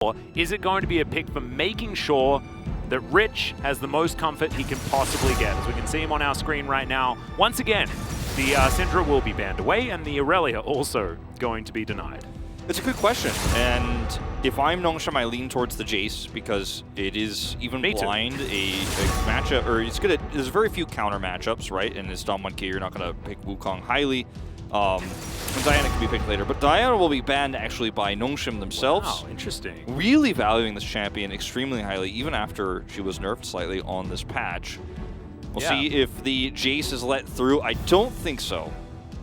Or is it going to be a pick for making sure that Rich has the most comfort he can possibly get? As we can see him on our screen right now, once again, the Syndra will be banned away and the Aurelia also going to be denied. It's a good question, and if I'm Nongshim, I lean towards the Jace because it is even blind a matchup, or it's good at, there's very few counter matchups, right? And it's Dom 1K, you're not going to pick Wukong highly. And Diana can be picked later, but Diana will be banned actually by Nongshim themselves. Wow, interesting. Really valuing this champion extremely highly, even after she was nerfed slightly on this patch. We'll see if the Jace is let through. I don't think so.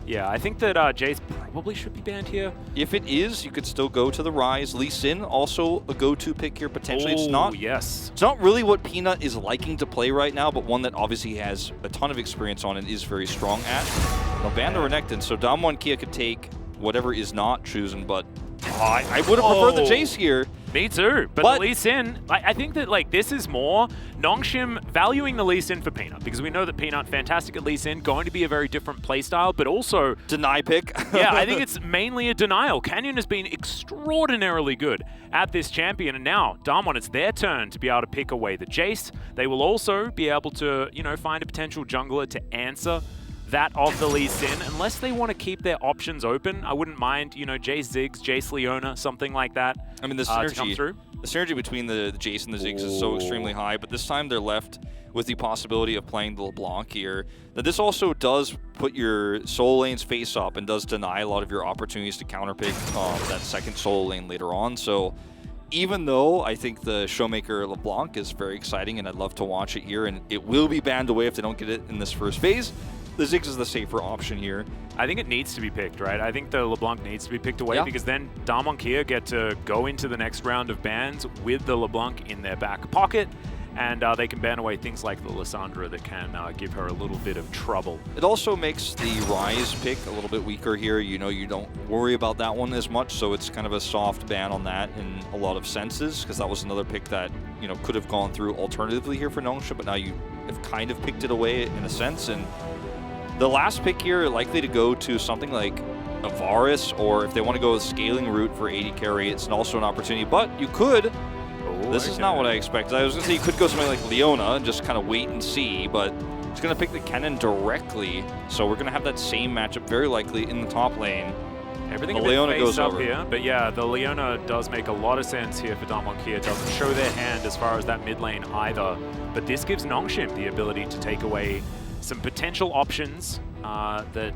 Yeah, I think that Jace probably should be banned here. If it is, you could still go to the Rise. Lee Sin, also a go-to pick here potentially. It's not really what Peanut is liking to play right now, but one that obviously he has a ton of experience on and is very strong at. They'll ban the Renekton, so Dom 1Kia could take whatever is not chosen, but I would have preferred the Jace here. Me too, but the Lee Sin, I think that like this is more Nongshim valuing the Lee Sin for Peanut, because we know that Peanut, fantastic at Lee Sin, going to be a very different playstyle, but also... Deny pick. Yeah, I think it's mainly a denial. Canyon has been extraordinarily good at this champion, and now, Damwon, it's their turn to be able to pick away the Jace. They will also be able to, you know, find a potential jungler to answer that of the Lee Sin, unless they want to keep their options open. I wouldn't mind, you know, Jace Ziggs, Jace Leona, something like that. I mean, the synergy between the Jace and the Ziggs is so extremely high, but this time they're left with the possibility of playing the LeBlanc here. Now, this also does put your solo lanes face up and does deny a lot of your opportunities to counterpick that second solo lane later on. So even though I think the Showmaker LeBlanc is very exciting and I'd love to watch it here, and it will be banned away if they don't get it in this first phase, the Ziggs is the safer option here. I think it needs to be picked, right? I think the LeBlanc needs to be picked away because then Damwon Kia get to go into the next round of bans with the LeBlanc in their back pocket, and they can ban away things like the Lissandra that can give her a little bit of trouble. It also makes the Rise pick a little bit weaker here. You know, you don't worry about that one as much, so it's kind of a soft ban on that in a lot of senses, because that was another pick that, you know, could have gone through alternatively here for Nongshim, but now you have kind of picked it away in a sense. And the last pick here likely to go to something like Avaris, or if they want to go a scaling route for AD carry, it's also an opportunity. But you could, this is not what I expected. I was going to say you could go something like Leona and just kind of wait and see, but it's going to pick the Kennen directly. So we're going to have that same matchup very likely in the top lane. Everything Leona goes over here, but yeah, the Leona does make a lot of sense here for Damwon Kia. It doesn't show their hand as far as that mid lane either, but this gives Nongshim the ability to take away some potential options that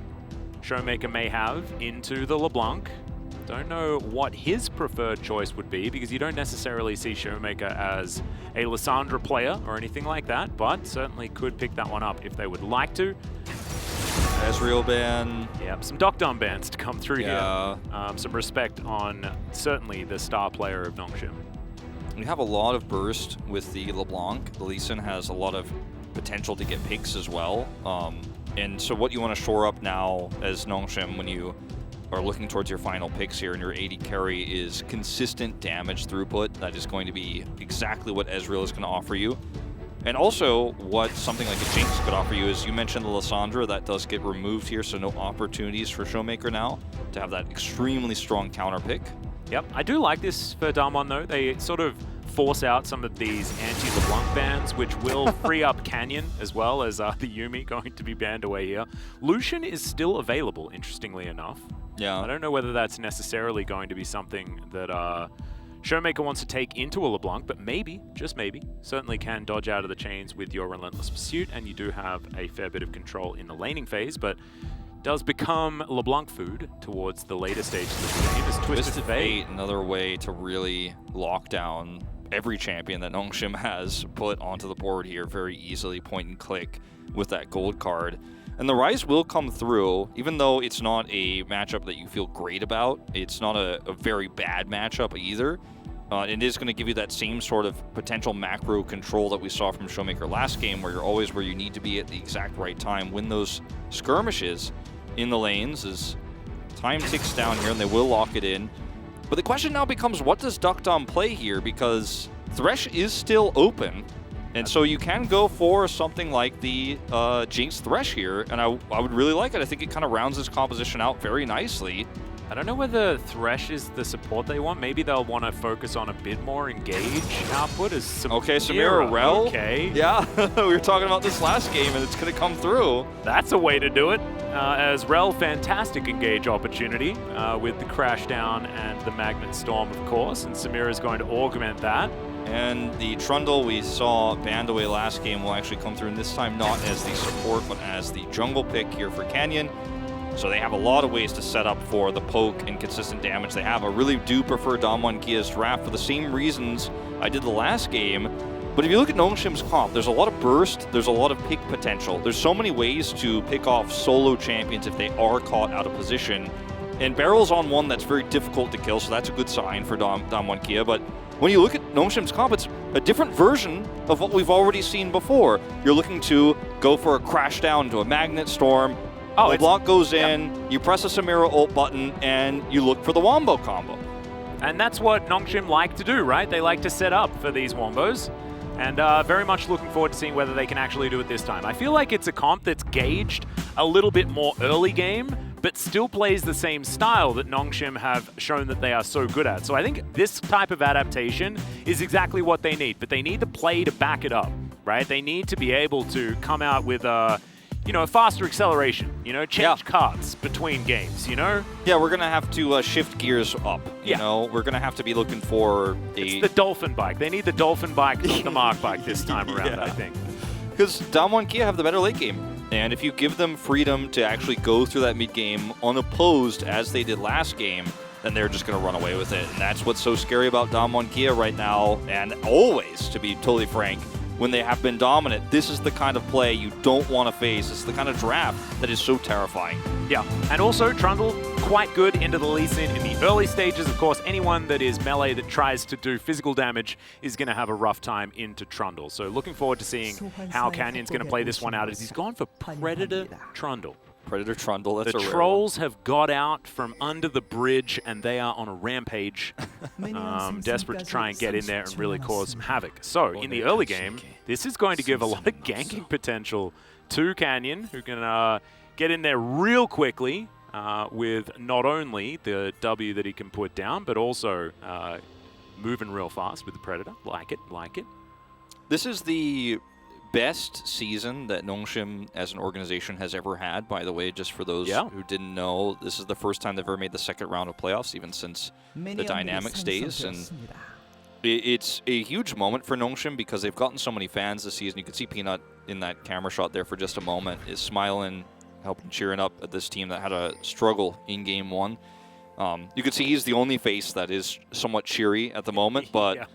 Showmaker may have into the LeBlanc. Don't know what his preferred choice would be, because you don't necessarily see Showmaker as a Lissandra player or anything like that, but certainly could pick that one up if they would like to. Ezreal ban. Yep, some Dokdom bans to come through here. Some respect on certainly the star player of Nongshim. We have a lot of burst with the LeBlanc. The Lee Sin has a lot of potential to get picks as well. And so what you want to shore up now as Nongshim when you are looking towards your final picks here and your AD carry is consistent damage throughput. That is going to be exactly what Ezreal is going to offer you. And also what something like a Jinx could offer you is, you mentioned the Lissandra, that does get removed here, so no opportunities for Showmaker now to have that extremely strong counter pick. Yep, I do like this for Damwon though. They sort of force out some of these anti-LeBlanc bans, which will free up Canyon as well as the Yuumi going to be banned away here. Lucian is still available, interestingly enough. Yeah. I don't know whether that's necessarily going to be something that Showmaker wants to take into a LeBlanc, but maybe, just maybe, certainly can dodge out of the chains with your Relentless Pursuit, and you do have a fair bit of control in the laning phase, but does become LeBlanc food towards the later stages of the game. Is Twisted Fate another way to really lock down every champion that Nongshim has put onto the board here very easily, point and click with that gold card. And the Rise will come through, even though it's not a matchup that you feel great about. It's not a very bad matchup either. It is going to give you that same sort of potential macro control that we saw from Showmaker last game, where you're always where you need to be at the exact right time. Win those skirmishes in the lanes as time ticks down here, and they will lock it in. But the question now becomes, what does Dokdom play here? Because Thresh is still open, and so you can go for something like the Jinx Thresh here, and I would really like it. I think it kind of rounds this composition out very nicely. I don't know whether Thresh is the support they want. Maybe they'll want to focus on a bit more engage output as Samira. Okay, Samira Rel. Okay. Yeah, we were talking about this last game, and it's going to come through. That's a way to do it. As Rel, fantastic engage opportunity with the Crash Down and the Magnet Storm, of course, and Samira is going to augment that. And the Trundle we saw banned away last game will actually come through, and this time not as the support, but as the jungle pick here for Canyon. So they have a lot of ways to set up for the poke and consistent damage they have. I really do prefer Damwon Kia's draft for the same reasons I did the last game. But if you look at Nongshim's comp, there's a lot of burst, there's a lot of pick potential. There's so many ways to pick off solo champions if they are caught out of position. And Barrel's on one that's very difficult to kill, so that's a good sign for Damwon Kia. But when you look at Nongshim's comp, it's a different version of what we've already seen before. You're looking to go for a crash down into a Magnet Storm. The block goes in, you press a Samira ult button, and you look for the Wombo combo. And that's what Nongshim like to do, right? They like to set up for these Wombos. And very much looking forward to seeing whether they can actually do it this time. I feel like it's a comp that's gauged a little bit more early game, but still plays the same style that Nongshim have shown that they are so good at. So I think this type of adaptation is exactly what they need, but they need the play to back it up, right? They need to be able to come out with a faster acceleration, change cards between games, Yeah, we're going to have to shift gears up, you know? We're going to have to be looking for It's the Dolphin bike. They need the Dolphin bike, not the Mark bike this time around, I think. Because Damwon Kia have the better late game. And if you give them freedom to actually go through that mid game unopposed as they did last game, then they're just going to run away with it. And that's what's so scary about Damwon Kia right now, and always, to be totally frank, when they have been dominant. This is the kind of play you don't want to face. It's the kind of draft that is so terrifying. Yeah, and also Trundle, quite good into the Lee Sin in the early stages. Of course, anyone that is melee that tries to do physical damage is going to have a rough time into Trundle. So looking forward to seeing how Canyon's going to play this one out as he's gone for Predator Trundle. Predator Trundle, that's a rare one. The trolls have got out from under the bridge and they are on a rampage, desperate to try and get in there and really cause some havoc. So, in the early game, this is going to give a lot of ganking potential to Canyon, who can get in there real quickly with not only the W that he can put down, but also moving real fast with the Predator. Like it. This is the best season that Nongshim as an organization has ever had, by the way, just for those who didn't know. This is the first time they've ever made the second round of playoffs, even since the Dynamics days. And it's a huge moment for Nongshim because they've gotten so many fans this season. You can see Peanut in that camera shot there for just a moment, is smiling, helping cheering up at this team that had a struggle in game one. You can see he's the only face that is somewhat cheery at the moment, but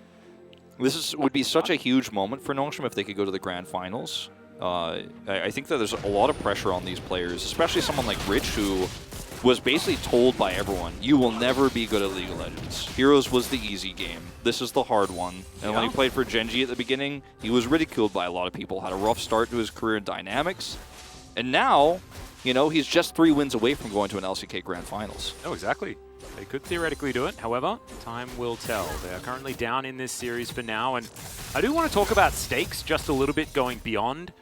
this would be such a huge moment for Nongshim if they could go to the grand finals. I think that there's a lot of pressure on these players, especially someone like Rich, who was basically told by everyone, you will never be good at League of Legends. Heroes was the easy game. This is the hard one. And when he played for Genji at the beginning, he was ridiculed by a lot of people, had a rough start to his career in Dynamics. And now, he's just 3 wins away from going to an LCK Grand Finals. Oh, exactly. They could theoretically do it. However, time will tell. They are currently down in this series for now. And I do want to talk about stakes just a little bit going beyond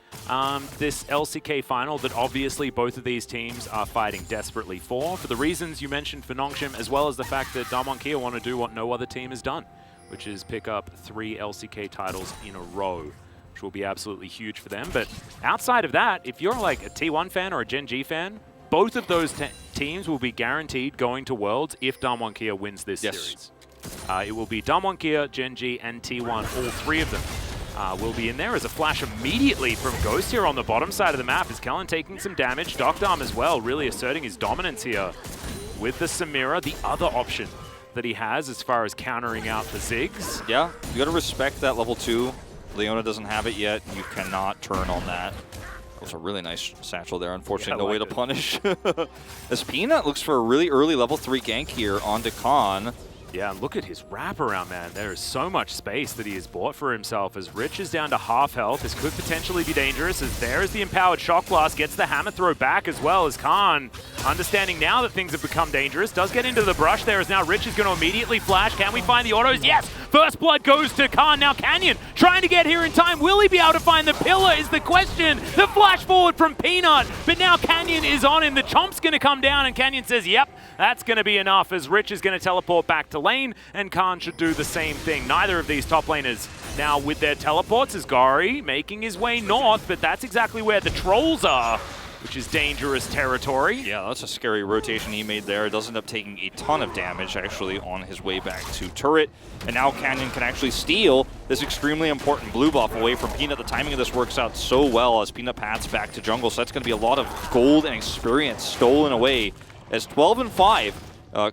this LCK final that obviously both of these teams are fighting desperately for the reasons you mentioned for Nongshim, as well as the fact that Damwon Kia want to do what no other team has done, which is pick up 3 LCK titles in a row, which will be absolutely huge for them. But outside of that, if you're like a T1 fan or a Gen G fan, both of those teams will be guaranteed going to Worlds if Damwon Kia wins this series. It will be Damwon Kia, Gen G, and T1. All 3 of them will be in there as a flash immediately from Ghost here on the bottom side of the map. Is Kellen taking some damage? Docdarm as well, really asserting his dominance here with the Samira, the other option that he has as far as countering out the Ziggs. Yeah, you got to respect that level 2. Leona doesn't have it yet. You cannot turn on that. That was a really nice satchel there. Unfortunately, no way to punish. As Peanut looks for a really early level 3 gank here onto Khan. Yeah, and look at his wraparound, man. There is so much space that he has bought for himself as Rich is down to half health. This could potentially be dangerous as there is the empowered Shock Blast, gets the hammer throw back as well as Khan, understanding now that things have become dangerous, does get into the brush there as now Rich is going to immediately flash. Can we find the autos? Yes! First blood goes to Khan. Now Canyon trying to get here in time. Will he be able to find the pillar is the question. The flash forward from Peanut, but now Canyon is on him. The chomp's going to come down, and Canyon says, yep, that's going to be enough, as Rich is going to teleport back to lane, and Khan should do the same thing. Neither of these top laners now with their teleports, as Gari making his way north, but that's exactly where the trolls are, which is dangerous territory. Yeah, that's a scary rotation he made there. Does end up taking a ton of damage, actually, on his way back to turret. And now Canyon can actually steal this extremely important blue buff away from Peanut. The timing of this works out so well as Peanut paths back to jungle, so that's going to be a lot of gold and experience stolen away as 12-5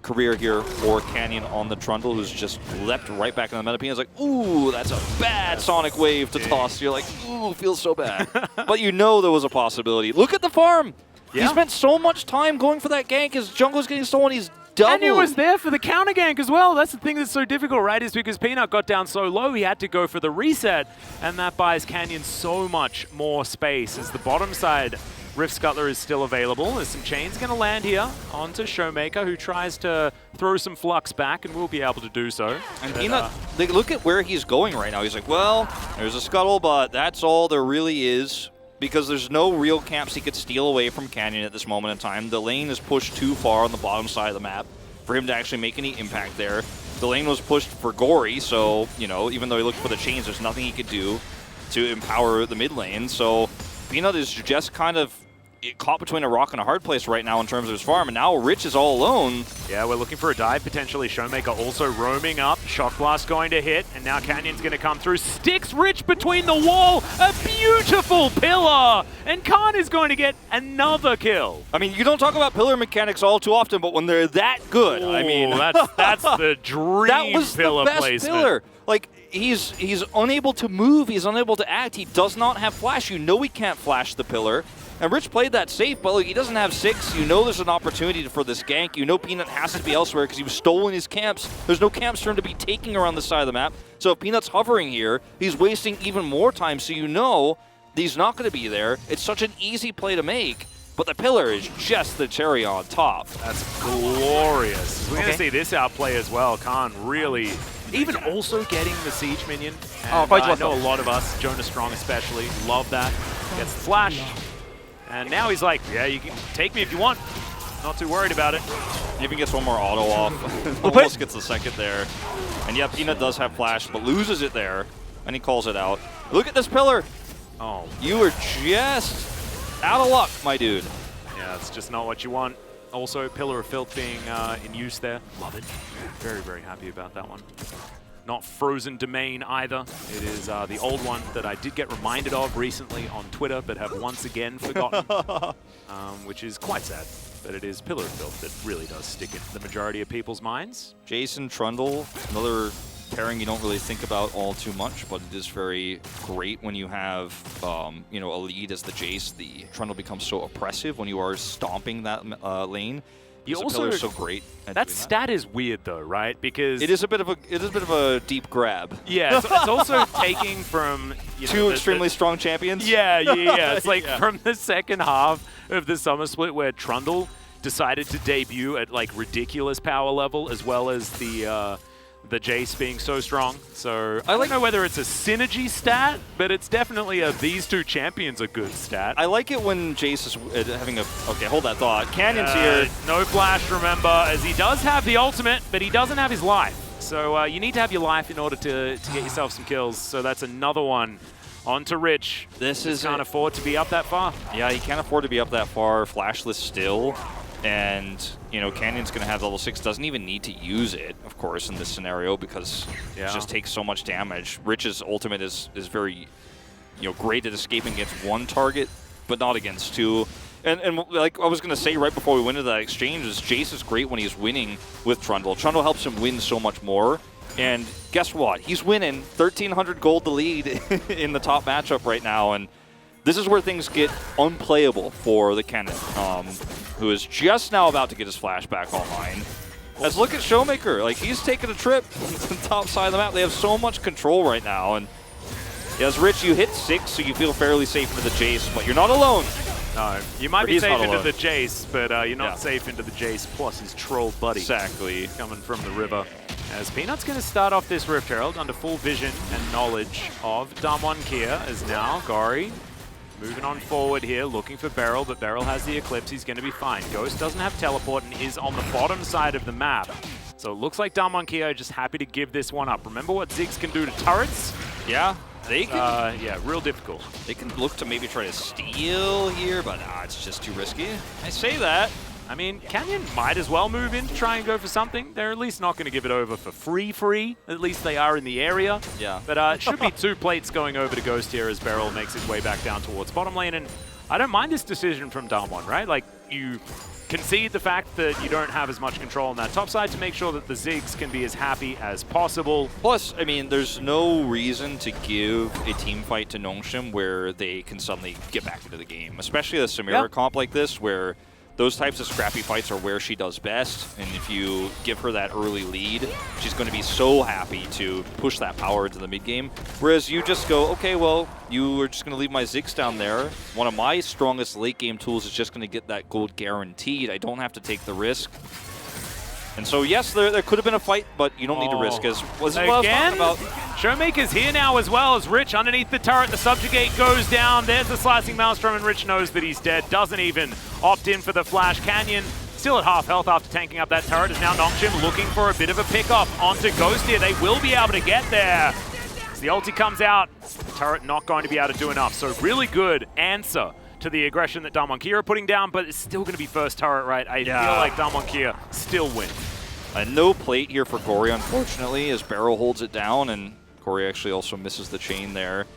career here for Canyon on the Trundle, who's just leapt right back in the meta. Peanut's like, ooh, that's a bad Sonic Wave to toss. You're like, ooh, feels so bad. But you know there was a possibility. Look at the farm. Yeah. He spent so much time going for that gank. His jungle's getting stolen. He's doubled. And he was there for the counter gank as well. That's the thing that's so difficult, right? Is because Peanut got down so low, he had to go for the reset. And that buys Canyon so much more space as the bottom side Rift Scuttler is still available. There's some chains going to land here onto Showmaker, who tries to throw some flux back and will be able to do so. And Peanut, look at where he's going right now. He's like, well, there's a scuttle, but that's all there really is, because there's no real camps he could steal away from Canyon at this moment in time. The lane is pushed too far on the bottom side of the map for him to actually make any impact there. The lane was pushed for Gory, so, you know, even though he looked for the chains, there's nothing he could do to empower the mid lane. So Peanut is just kind of caught between a rock and a hard place right now in terms of his farm, and now Rich is all alone. Yeah, we're looking for a dive, potentially. Showmaker also roaming up. Shock Blast going to hit, and now Canyon's going to come through. Sticks Rich between the wall. A beautiful pillar! And Khan is going to get another kill. I mean, you don't talk about pillar mechanics all too often, but when they're that good, Ooh, I mean... that's the dream that was pillar the best placement. Pillar. Like, he's unable to move, he's unable to act, he does not have flash. You know he can't flash the pillar. And Rich played that safe, but like, he doesn't have 6. You know there's an opportunity for this gank. You know Peanut has to be elsewhere because he was stolen his camps. There's no camps for him to be taking around the side of the map. So if Peanut's hovering here, he's wasting even more time. So you know he's not going to be there. It's such an easy play to make, but the pillar is just the cherry on top. That's glorious. We're going to see this outplay as well. Khan really... even also getting the Siege minion. And, I know a lot of us, Jonas Strong especially, love that. Gets the flash. And now he's like, yeah, you can take me if you want. Not too worried about it. He even gets one more auto off. Almost gets the second there. And yeah, Peanut does have flash, but loses it there. And he calls it out. Look at this pillar. Oh, you were just out of luck, my dude. Yeah, it's just not what you want. Also, Pillar of Filth being in use there. Love it. Very, very happy about that one. Not Frozen Domain either. It is the old one that I did get reminded of recently on Twitter, but have once again forgotten, which is quite sad. But it is Pillar of Filth that really does stick in the majority of people's minds. Jason Trundle, another pairing you don't really think about all too much, but it is very great when you have, you know, a lead as the Jace. The Trundle becomes so oppressive when you are stomping that lane. You also is so great. That stat is weird though, right? Because it is a bit of a deep grab. Yeah, so it's also taking from two extremely strong champions. Yeah. It's like from the second half of the summer split where Trundle decided to debut at like ridiculous power level, as well as the Jace being so strong. So I don't know whether it's a synergy stat, but it's definitely these two champions are good stat. I like it when Jace is having a... Okay, hold that thought. Canyon's here. No flash, remember, as he does have the ultimate, but he doesn't have his life. So you need to have your life in order to get yourself some kills. So that's another one. On to Rich. Can't afford to be up that far. Yeah, he can't afford to be up that far. Flashless still. And, you know, Canyon's going to have level 6, doesn't even need to use it, of course, in this scenario, because it just takes so much damage. Rich's ultimate is very, you know, great at escaping against one target, but not against two. And like I was going to say right before we went into that exchange, is Jace is great when he's winning with Trundle. Trundle helps him win so much more. And guess what? He's winning 1,300 gold the lead in the top matchup right now. And this is where things get unplayable for the Kennen, who is just now about to get his flashback online. Let's look at Showmaker. Like, he's taking a trip to the top side of the map. They have so much control right now. And as Rich, you hit 6, so you feel fairly safe into the Jace, but you're not alone. No, you might be safe into the Jace, but you're not safe into the Jace plus his troll buddy. Exactly. Coming from the river. As Peanut's going to start off this Rift Herald under full vision and knowledge of Damwon Kia, as now Gori moving on forward here, looking for Beryl, but Beryl has the Eclipse. He's going to be fine. Ghost doesn't have teleport and is on the bottom side of the map. So it looks like Damwon Kia are just happy to give this one up. Remember what Ziggs can do to turrets? Yeah, they can. Yeah, real difficult. They can look to maybe try to steal here, but it's just too risky. I say that. I mean, Canyon might as well move in to try and go for something. They're at least not going to give it over for free. At least they are in the area. Yeah. But it should be 2 plates going over to Ghost here as Beryl makes his way back down towards bottom lane. And I don't mind this decision from Damwon, right? Like, you concede the fact that you don't have as much control on that top side to make sure that the Ziggs can be as happy as possible. Plus, I mean, there's no reason to give a team fight to Nongshim where they can suddenly get back into the game, especially a Samira comp like this where those types of scrappy fights are where she does best, and if you give her that early lead, she's going to be so happy to push that power into the mid game. Whereas you just go, okay, well, you are just going to leave my Ziggs down there. One of my strongest late game tools is just going to get that gold guaranteed. I don't have to take the risk. And so, yes, there could have been a fight, but you don't need to risk. As was what I was talking about. Showmaker's here now as well as Rich underneath the turret. The subjugate goes down. There's the slicing maelstrom, and Rich knows that he's dead. Doesn't even opt in for the flash. Canyon still at half health after tanking up that turret. Is now Nongshim looking for a bit of a pickup onto Ghost here. They will be able to get there. As the ulti comes out, the turret not going to be able to do enough. So really good answer to the aggression that Damwon Kia are putting down, but it's still going to be first turret, right? I feel like Damwon Kia still win. No plate here for Gori, unfortunately, as Beryl holds it down, and Gori actually also misses the chain there.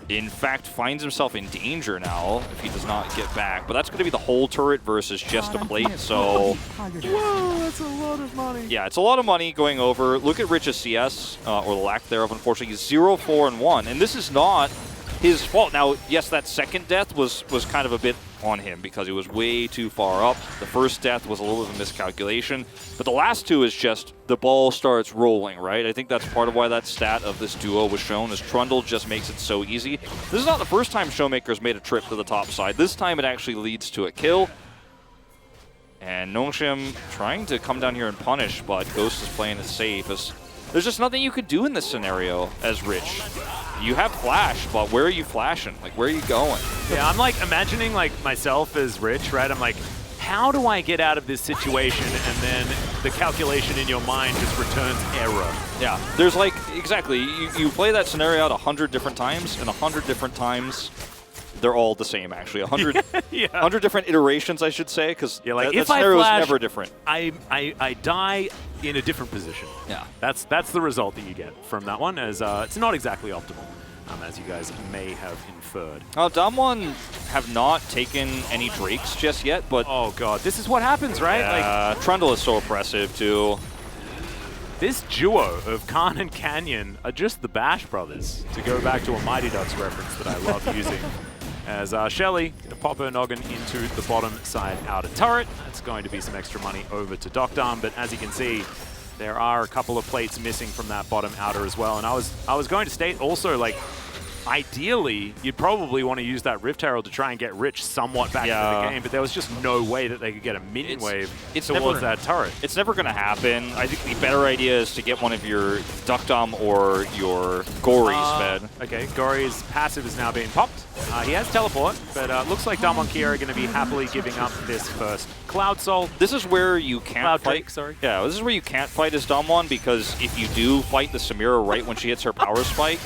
In fact, finds himself in danger now if he does not get back. But that's going to be the whole turret versus just a plate, so... Whoa, that's a lot of money. Yeah, it's a lot of money going over. Look at Rich's CS, or the lack thereof, unfortunately. He's 0-4-1, and this is not his fault. Now, yes, that second death was kind of a bit on him because he was way too far up. The first death was a little bit of a miscalculation, but the last two is just the ball starts rolling, right? I think that's part of why that stat of this duo was shown, is Trundle just makes it so easy. This is not the first time Showmaker's made a trip to the top side. This time it actually leads to a kill. And Nongshim trying to come down here and punish, but Ghost is playing it safe. As there's just nothing you could do in this scenario as Rich. You have flash, but where are you flashing? Like, where are you going? Yeah, I'm like imagining like myself as Rich, right? I'm like, how do I get out of this situation? And then the calculation in your mind just returns error. Yeah, there's like, exactly, you play that scenario out 100 different times, and 100 different times, they're all the same, actually. 100 different iterations, I should say, because like, that scenario is never different. I die in a different position. Yeah. That's the result that you get from that one, as it's not exactly optimal, as you guys may have inferred. Damwon have not taken any Drakes just yet, but... Oh, God. This is what happens, right? Yeah, like, Trundle is so oppressive, too. This duo of Khan and Canyon are just the Bash Brothers, to go back to a Mighty Ducks reference that I love using. As Shelly going to pop her noggin into the bottom side outer turret. That's going to be some extra money over to Docdarm, but as you can see, there are a couple of plates missing from that bottom outer as well. And I was going to state also, like, ideally, you'd probably want to use that Rift Herald to try and get Rich somewhat back into the game, but there was just no way that they could get a minion wave towards that turret. It's never going to happen. I think the better idea is to get one of your Duckdom or your Gories fed. Okay, Gory's passive is now being popped. He has teleport, but looks like Damwon Kia are going to be happily giving up this first Cloud Soul. This is where you can't Cloud fight. Drake, sorry. Yeah, this is where you can't fight as Damwon, because if you do fight the Samira right when she hits her power spike,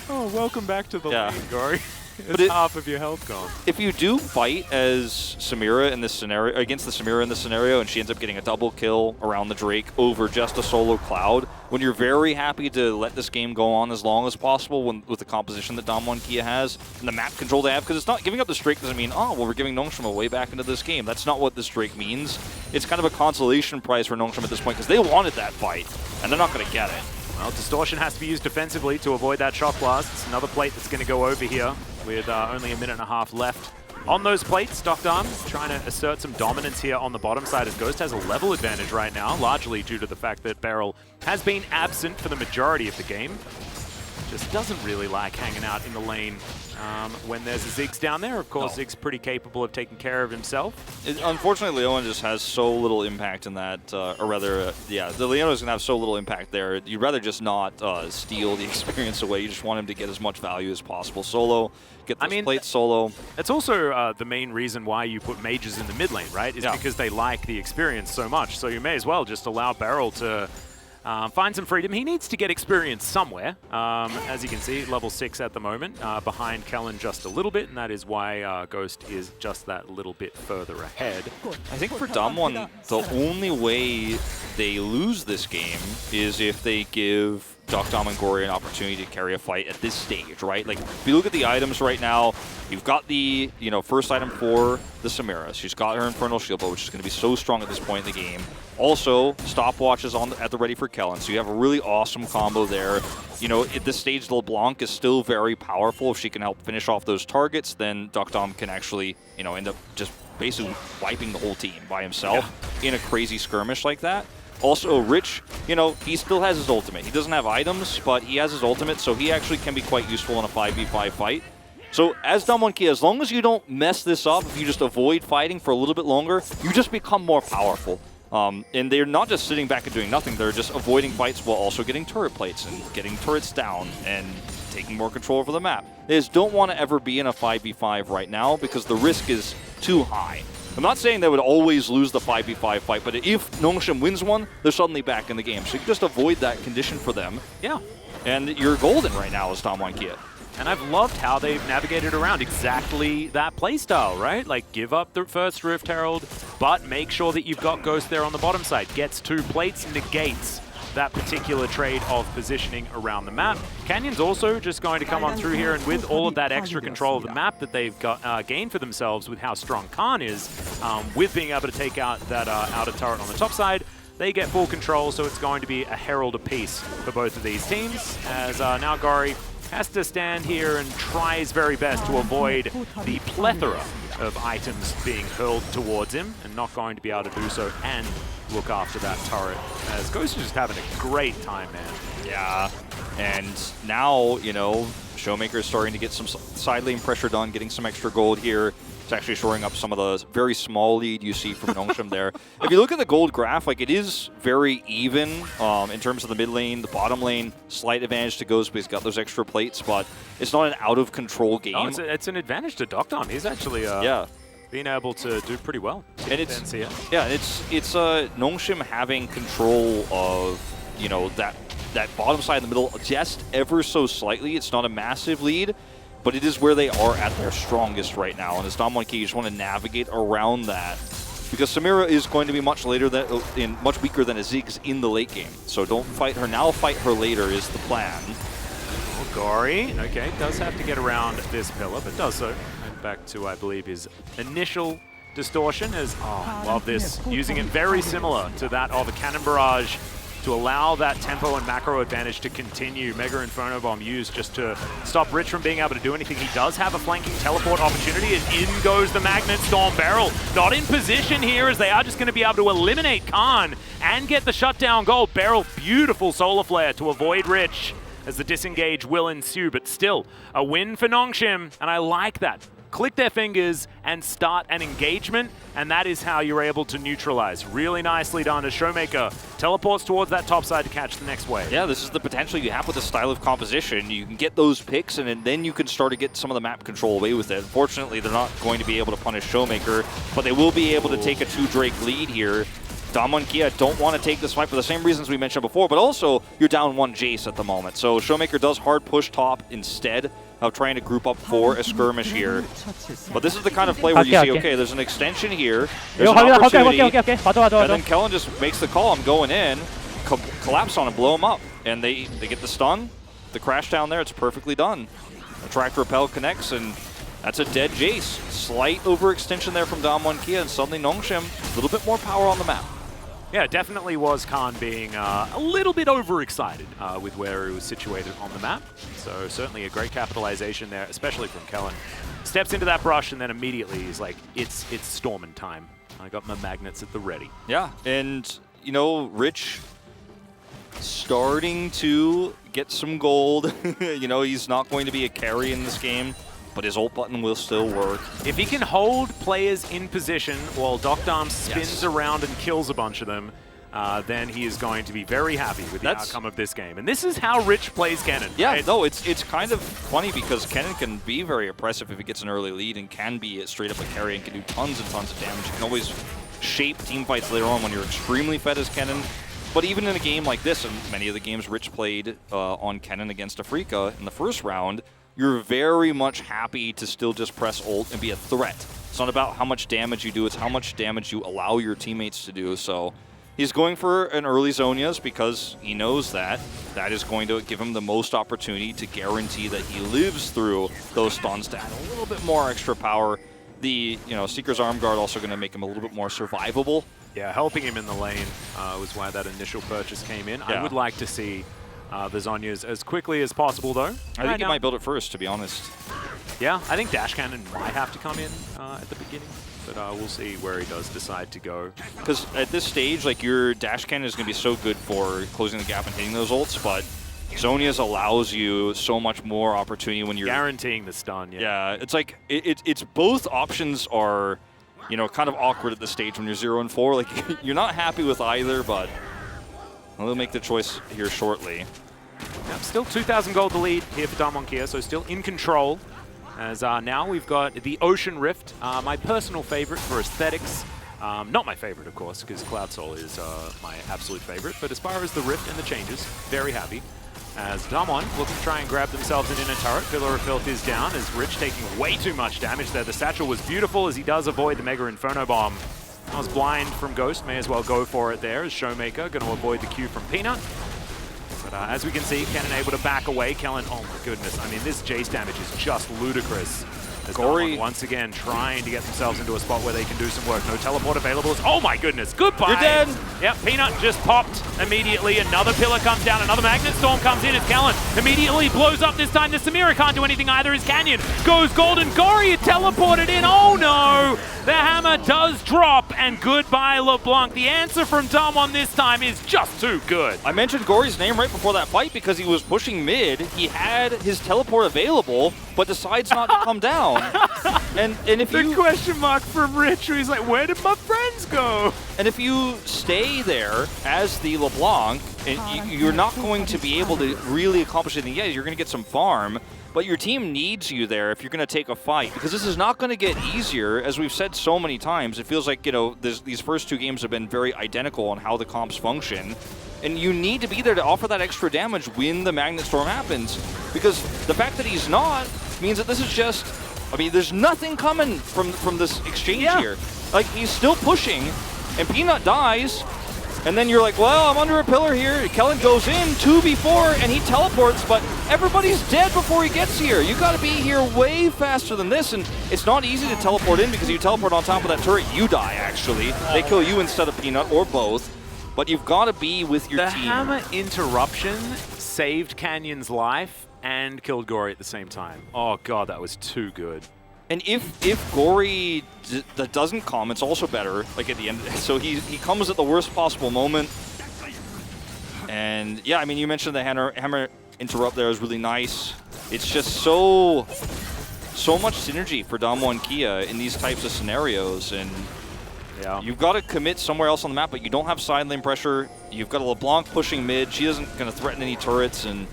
oh, welcome back to the lane, Gory. It's half of your health gone. If you do fight as Samira in this scenario, against the Samira in this scenario, and she ends up getting a double kill around the Drake over just a solo Cloud, when you're very happy to let this game go on as long as possible with the composition that Damwon Kia has and the map control they have, because it's not giving up this Drake doesn't mean, oh, well, we're giving Nongshim a way back into this game. That's not what this Drake means. It's kind of a consolation prize for Nongshim at this point, because they wanted that fight, and they're not going to get it. Well, Distortion has to be used defensively to avoid that Shock Blast. It's another plate that's going to go over here with only a minute and a half left on those plates. Docdarm trying to assert some dominance here on the bottom side as Ghost has a level advantage right now, largely due to the fact that Beryl has been absent for the majority of the game. just doesn't really like hanging out in the lane when there's a Ziggs down there. Of course, Ziggs pretty capable of taking care of himself. Unfortunately, Leona just has so little impact in that, or rather, yeah, the Leona's going to have so little impact there. You'd rather just not steal the experience away. You just want him to get as much value as possible. Solo, get those plates solo. It's also the main reason why you put mages in the mid lane, right? Is because they like the experience so much. So you may as well just allow Beryl to find some freedom. He needs to get experience somewhere. As you can see, level 6 at the moment, behind Kellen just a little bit, and that is why Ghost is just that little bit further ahead. I think for Damwon, the only way they lose this game is if they give Dom and Gory an opportunity to carry a fight at this stage, right? Like, if you look at the items right now, you've got the, first item for the Samira. She's got her Infernal Shield Bow, which is going to be so strong at this point in the game. Also, stopwatch is at the ready for Kellen, so you have a really awesome combo there. At this stage, LeBlanc is still very powerful. If she can help finish off those targets, then Dom can actually, end up just basically wiping the whole team by himself in a crazy skirmish like that. Also, Rich, he still has his ultimate. He doesn't have items, but he has his ultimate, so he actually can be quite useful in a 5v5 fight. So as Damwon, as long as you don't mess this up, if you just avoid fighting for a little bit longer, you just become more powerful. And they're not just sitting back and doing nothing, they're just avoiding fights while also getting turret plates and getting turrets down and taking more control over the map. They just don't want to ever be in a 5v5 right now because the risk is too high. I'm not saying they would always lose the 5v5 fight, but if Nongshim wins one, they're suddenly back in the game. So you can just avoid that condition for them. Yeah. And you're golden right now as Damwon. And I've loved how they've navigated around exactly that playstyle, right? Like, give up the first Rift Herald, but make sure that you've got Ghost there on the bottom side. Gets 2 plates, negates that particular trade of positioning around the map. Canyon's also just going to come on through here, and with all of that extra control of the map that they've got gained for themselves with how strong Khan is, with being able to take out that outer turret on the top side, they get full control, so it's going to be a herald apiece for both of these teams, as now Gori has to stand here and try his very best to avoid the plethora of items being hurled towards him, and not going to be able to do so and look after that turret, as Ghost is just having a great time, man. Yeah, and now, Showmaker is starting to get some side lane pressure done, getting some extra gold here. It's actually shoring up some of the very small lead you see from Nongshim there. If you look at the gold graph, like, it is very even in terms of the mid lane, the bottom lane, slight advantage to Ghost, but he's got those extra plates, but it's not an out-of-control game. Oh, it's an advantage to Dom. He's actually being able to do pretty well. And it's Nongshim having control of, that bottom side in the middle just ever so slightly. It's not a massive lead, but it is where they are at their strongest right now. And as Damwon, you just want to navigate around that, because Samira is going to be much weaker than a Ziggs in the late game. So don't fight her now, fight her later is the plan. Well, Gori, okay, does have to get around this pillar, but does so. And back to, I believe, his initial distortion is, I love this. Using it very similar to that of a Cannon Barrage to allow that tempo and macro advantage to continue. Mega Inferno Bomb used just to stop Rich from being able to do anything. He does have a flanking teleport opportunity, and in goes the Magnet Storm. Beryl not in position here, as they are just going to be able to eliminate Khan and get the shutdown goal. Beryl, beautiful Solar Flare to avoid Rich, as the disengage will ensue, but still a win for Nongshim, and I like that. Click their fingers and start an engagement, and that is how you're able to neutralize. Really nicely done as Showmaker teleports towards that top side to catch the next wave. Yeah, this is the potential you have with this style of composition. You can get those picks, and then you can start to get some of the map control away with it. Unfortunately, they're not going to be able to punish Showmaker, but they will be able to take a 2-Drake lead here. Damwon don't want to take this fight for the same reasons we mentioned before, but also you're down 1 Jace at the moment. So Showmaker does hard push top instead of trying to group up for a skirmish here. But this is the kind of play where you see, okay, there's an extension here, there's an opportunity, and then Kellen just makes the call, I'm going in, collapse on him, blow him up, and they get the stun, the crash down there, it's perfectly done. Attract Repel connects, and that's a dead Jace. Slight overextension there from Damwon, and suddenly Nongshim, a little bit more power on the map. Yeah, it definitely was Khan being a little bit overexcited with where he was situated on the map. So certainly a great capitalization there, especially from Kellen. Steps into that brush, and then immediately he's like, it's storming time. I got my magnets at the ready. Yeah, and, Rich, starting to get some gold. You know, he's not going to be a carry in this game, but his ult button will still work. If he can hold players in position while Docdarm spins around and kills a bunch of them, then he is going to be very happy with the outcome of this game. And this is how Rich plays Kennen. Yeah, right? no, it's kind of funny because Kennen can be very oppressive if he gets an early lead and can be straight up a carry and can do tons and tons of damage. You can always shape team fights later on when you're extremely fed as Kennen. But even in a game like this, and many of the games Rich played on Kennen against Afrika in the first round, you're very much happy to still just press ult and be a threat. It's not about how much damage you do, it's how much damage you allow your teammates to do. So he's going for an early Zhonya's because he knows that that is going to give him the most opportunity to guarantee that he lives through those stuns to add a little bit more extra power. The Seeker's Arm Guard also going to make him a little bit more survivable. Yeah, helping him in the lane was why that initial purchase came in. Yeah. I would like to see the Zhonya's as quickly as possible, though. I think he might build it first, to be honest. Yeah, I think Dash Cannon might have to come in at the beginning, but we'll see where he does decide to go. Because at this stage, like, your Dash Cannon is going to be so good for closing the gap and hitting those ults, but Zhonya's allows you so much more opportunity when you're guaranteeing the stun. Yeah, it's like it's both options are, kind of awkward at this stage when you're 0-4. Like, you're not happy with either, but we'll make the choice here shortly. Yep, still 2,000 gold the lead here for Damwon Kia, so still in control. As now we've got the Ocean Rift, my personal favorite for aesthetics. Not my favorite, of course, because Cloud Soul is my absolute favorite. But as far as the Rift and the changes, very happy. As Damwon looking to try and grab themselves an inner turret. Pillar of Filth is down, as Rich taking way too much damage there. The Satchel was beautiful as he does avoid the Mega Inferno Bomb. I was blind from Ghost, may as well go for it there as Showmaker, going to avoid the Q from Peanut. But as we can see, Kennen able to back away. Kellen, oh my goodness, I mean, this Jace damage is just ludicrous. As Gory once again trying to get themselves into a spot where they can do some work. No teleport available. Oh my goodness, goodbye. You're dead. Yep, Peanut just popped immediately. Another pillar comes down, another Magnet Storm comes in. It's Kellen immediately blows up this time. The Samira can't do anything either as Canyon goes golden. Gory teleported in, oh no! The hammer does drop, and goodbye LeBlanc. The answer from Damwon this time is just too good. I mentioned Gory's name right before that fight because he was pushing mid. He had his teleport available, but decides not to come down. And if the question mark from Rich, where he's like, where did my friends go? And if you stay there as the LeBlanc, and you're not going to be able to really accomplish anything. Yeah, you're going to get some farm, but your team needs you there if you're going to take a fight, because this is not going to get easier. As we've said so many times, it feels like, these first two games have been very identical on how the comps function. And you need to be there to offer that extra damage when the Magnet Storm happens, because the fact that he's not means that this is just, there's nothing coming from this exchange here. Like, he's still pushing, and Peanut dies, and then you're like, well, I'm under a pillar here. Kellen goes in 2v4, and he teleports, but everybody's dead before he gets here. You got to be here way faster than this, and it's not easy to teleport in because you teleport on top of that turret, you die, actually. They kill you instead of Peanut, or both, but you've got to be with your team. The hammer interruption saved Canyon's life and killed Gory at the same time. Oh god, that was too good. And if Gory doesn't come, it's also better, like, at the end. So he comes at the worst possible moment. And yeah, you mentioned the hammer interrupt there is really nice. It's just so much synergy for Damwon Kia in these types of scenarios. And yeah, you've got to commit somewhere else on the map, but you don't have side lane pressure. You've got a LeBlanc pushing mid. She isn't going to threaten any turrets, and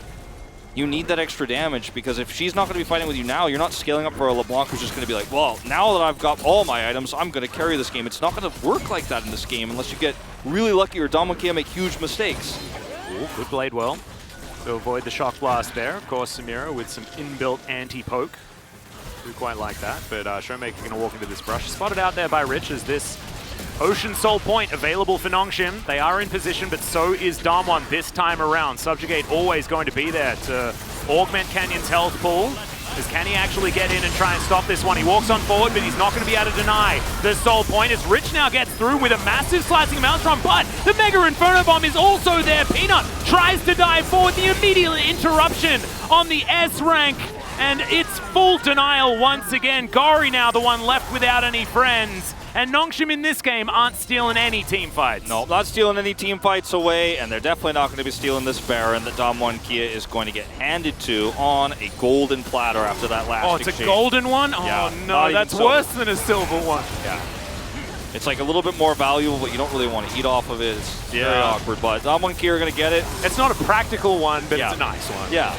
you need that extra damage, because if she's not going to be fighting with you now, you're not scaling up for a LeBlanc who's just going to be like, well, now that I've got all my items, I'm going to carry this game. It's not going to work like that in this game unless you get really lucky or Damwon Kia make huge mistakes. Ooh, good blade well to avoid the shock blast there. Of course, Samira with some inbuilt anti-poke. We quite like that, but Showmaker going to walk into this brush. Spotted out there by Rich as this Ocean Soul point available for Nongshim. They are in position, but so is Damwon this time around. Subjugate always going to be there to augment Canyon's health pool. Can he actually get in and try and stop this one? He walks on forward, but he's not going to be able to deny the Soul point as Rich now gets through with a massive slicing Maelstrom, but the Mega Inferno Bomb is also there. Peanut tries to dive forward, the immediate interruption on the S rank, and it's full denial once again. Gory now the one left without any friends. And Nongshim in this game aren't stealing any team fights. No, not stealing any team fights away, and they're definitely not going to be stealing this Baron that Damwon Kia is going to get handed to on a golden platter after that last it's exchange. a golden one? Yeah, Oh no, that's worse than a silver one. Yeah. It's like a little bit more valuable, but you don't really want to eat off of it. It's very awkward, but Damwon Kia are going to get it. It's not a practical one, but it's a nice one. Yeah.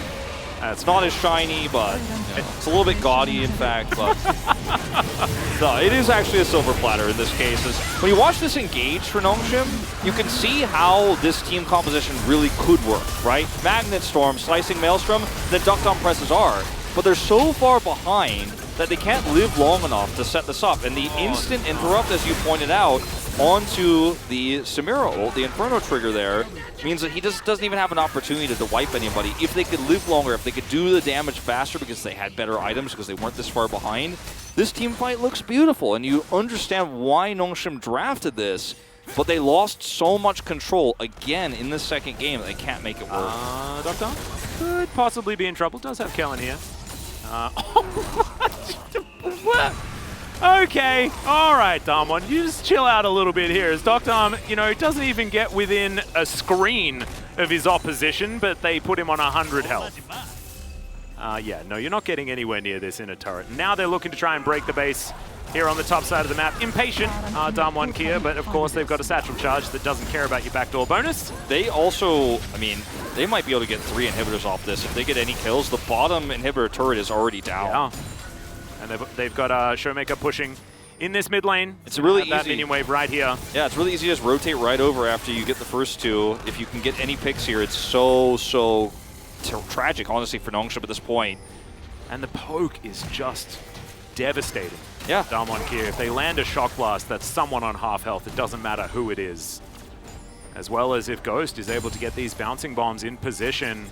It's not as shiny, but it's a little bit gaudy, in fact. But no, it is actually a silver platter in this case. When you watch this engage for Nongshim, you can see how this team composition really could work, right? Magnet Storm, Slicing Maelstrom, the duck down presses are, but they're so far behind that they can't live long enough to set this up. And the instant interrupt, as you pointed out, onto the Samira ult, the Inferno trigger there, means that he just doesn't even have an opportunity to wipe anybody. If they could live longer, if they could do the damage faster because they had better items, because they weren't this far behind, this team fight looks beautiful. And you understand why Nongshim drafted this, but they lost so much control again in the second game that they can't make it work. Doctor could possibly be in trouble. Does have Kellen here. What? Okay, all right, Damwon, you just chill out a little bit here. As Doctor, doesn't even get within a screen of his opposition, but they put him on 100 health. Yeah, no, you're not getting anywhere near this inner turret. Now they're looking to try and break the base here on the top side of the map. Impatient, Damwon Kia, but of course they've got a satchel charge that doesn't care about your backdoor bonus. They also, they might be able to get 3 inhibitors off this. If they get any kills, the bottom inhibitor turret is already down. Yeah. And they've got Showmaker pushing in this mid lane. It's really easy. That minion wave right here. Yeah, it's really easy to just rotate right over after you get the first 2. If you can get any picks here, it's so tragic, honestly, for Nongshim at this point. And the poke is just devastating. Yeah. Damwon Kia, if they land a shock blast, that's someone on half health. It doesn't matter who it is. As well as if Ghost is able to get these bouncing bombs in position.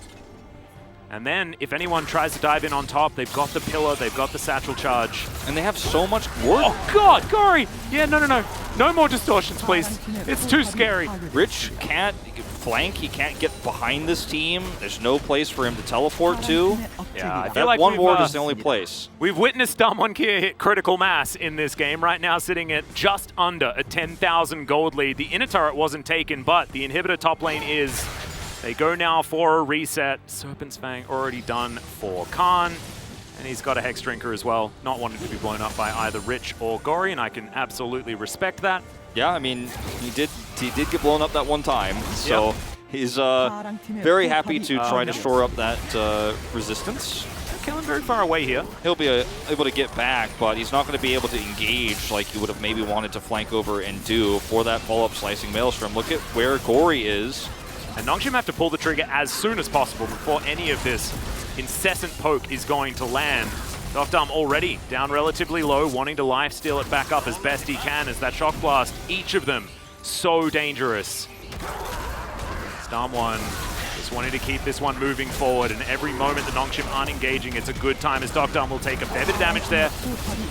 And then, if anyone tries to dive in on top, they've got the pillar, they've got the satchel charge. And they have so much work. Oh God, Gory! Yeah, no. No more distortions, please. It's too scary. Rich can't flank, he can't get behind this team. There's no place for him to teleport to. Yeah, I feel that like one ward is the only place. We've witnessed Damwon Kia hit critical mass in this game, right now sitting at just under a 10,000 gold lead. The inner turret wasn't taken, but the inhibitor top lane is. They go now for a reset. Serpent's Fang already done for Khan. And he's got a Hex Drinker as well, not wanting to be blown up by either Rich or Gory, and I can absolutely respect that. Yeah, he did get blown up that one time, so he's very happy to try to shore up that resistance. Kellen very far away here. He'll be able to get back, but he's not going to be able to engage like he would have maybe wanted to flank over and do for that follow-up Slicing Maelstrom. Look at where Gory is. And Nongshim have to pull the trigger as soon as possible before any of this incessant poke is going to land. Dofdam already down relatively low, wanting to lifesteal it back up as best he can as that shock blast. Each of them so dangerous. Damwon just wanting to keep this one moving forward, and every moment the Nongshim aren't engaging, it's a good time as Dofdam will take a fair bit of damage there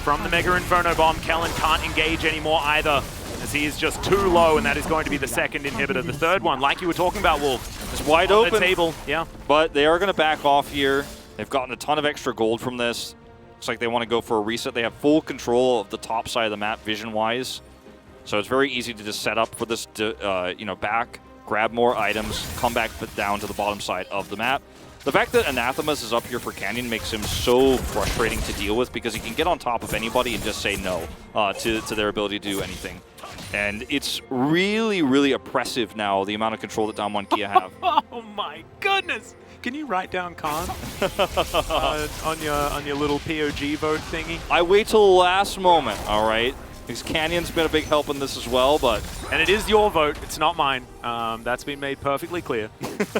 from the Mega Inferno Bomb. Kellen can't engage anymore either, as he is just too low, and that is going to be the second inhibitor. The third one, like you were talking about, Wolf, it's wide open. The table, yeah. But they are going to back off here. They've gotten a ton of extra gold from this. Looks like they want to go for a reset. They have full control of the top side of the map vision-wise, so it's very easy to just set up for this, back, grab more items, come back down to the bottom side of the map. The fact that Anathemas is up here for Canyon makes him so frustrating to deal with because he can get on top of anybody and just say no to their ability to do anything. And it's really, really oppressive now, the amount of control that Damwon Kia have. Oh my goodness! Can you write down Khan on your little POG vote thingy? I wait till the last moment, all right? Because Canyon's been a big help in this as well, but... And it is your vote, it's not mine. That's been made perfectly clear.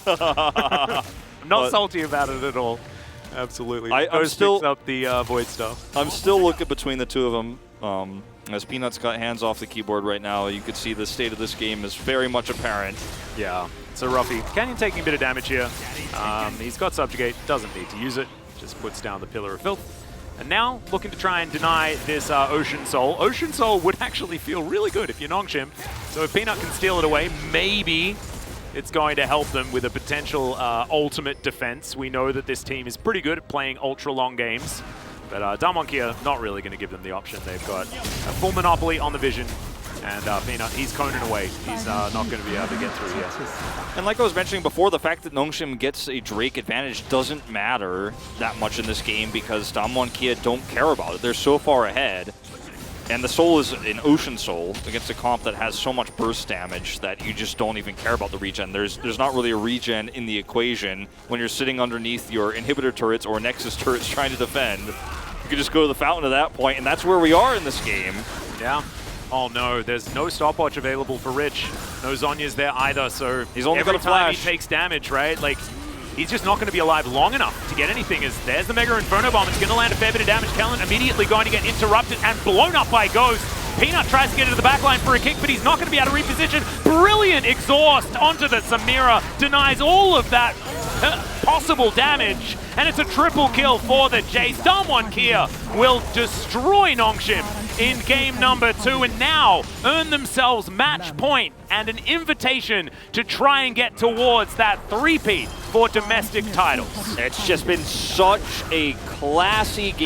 I'm not salty about it at all. Absolutely. I'm still picks up the Void stuff. I'm still looking between the two of them. As Peanut's got hands off the keyboard right now, you can see the state of this game is very much apparent. Yeah, it's a roughie. Canyon taking a bit of damage here. He's got Subjugate, doesn't need to use it. Just puts down the Pillar of Filth. And now looking to try and deny this Ocean Soul. Ocean Soul would actually feel really good if you're Nongshim. So if Peanut can steal it away, maybe it's going to help them with a potential ultimate defense. We know that this team is pretty good at playing ultra long games. But Damwon Kia not really going to give them the option. They've got a full monopoly on the vision. And Peanut, he's coning away. He's not going to be able to get through here. And like I was mentioning before, the fact that Nongshim gets a Drake advantage doesn't matter that much in this game because Damwon Kia don't care about it. They're so far ahead. And the Soul is an Ocean Soul against a comp that has so much burst damage that you just don't even care about the regen. There's not really a regen in the equation when you're sitting underneath your inhibitor turrets or Nexus turrets trying to defend. You can just go to the fountain at that point, and that's where we are in this game. Yeah. Oh no, there's no stopwatch available for Rich. No Zhonya's there either, so he's only got a time flash. He takes damage, right? Like, he's just not going to be alive long enough to get anything. As there's the Mega Inferno Bomb. It's going to land a fair bit of damage. Kellen immediately going to get interrupted and blown up by Ghost. Peanut tries to get into the backline for a kick, but he's not going to be able to reposition. Brilliant exhaust onto the Samira. Denies all of that possible damage. And it's a triple kill for the Jace. Damwon Kia will destroy Nongshim in game number 2 and now earn themselves match point and an invitation to try and get towards that three-peat for domestic titles. It's just been such a classy game.